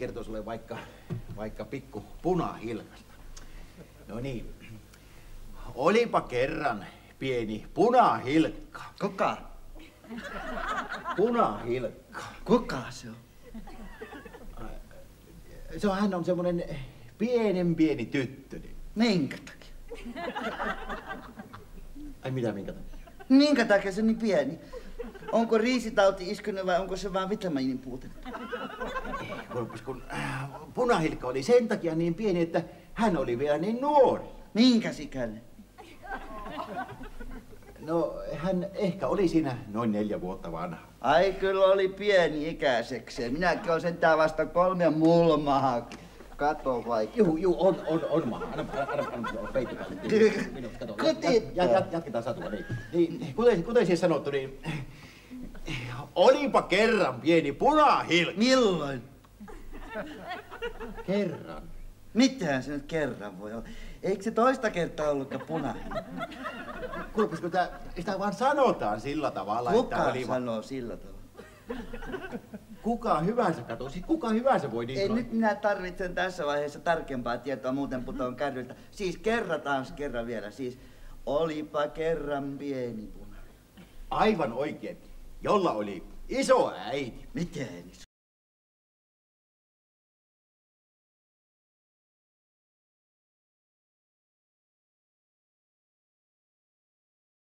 kertoo sulle vaikka pikku punahilkasta. No niin. Olipa kerran pieni punahilkka. Kuka? Punahilkka. Kuka se on? Hän on semmonen pieni tyttö. Minkä takia? Ai mitä minkä takia? Minkä takia se on niin pieni? Onko riisitauti iskenyt vai onko se vaan vitamiinin puute? Kuulpas, kun punahilkka oli sen takia niin pieni, että hän oli vielä niin nuori. Minkä sikäli? No, hän ehkä oli siinä noin 4 vuotta vanha. Ai kyllä oli pieni ikäisekseen. Minäkin olen sentään vasta 3 ja mulla maha. Kato vaikka. Juu, on maha. Anna peitto päälle. Kato. Jatketaan satua. Niin, kuten siis sanottu, niin olipa kerran pieni punahilkka. Milloin? Kerran. Mitähän se nyt kerran voi olla? Eikö se toista kertaa ollutkaan punainen? Kuulkas, kun sitä vaan sanotaan sillä tavalla, Kuka että oli... sanoo sillä tavalla? Kuka hyvänsä katsoo, siis kuka hyvänsä voi niin Ei sanoa. nyt minä tarvitsen tässä vaiheessa tarkempaa tietoa, muuten putoan kärryiltä. Siis kerran vielä, siis olipa kerran pieni punainen. Aivan oikein, jolla oli iso äiti. Miten iso?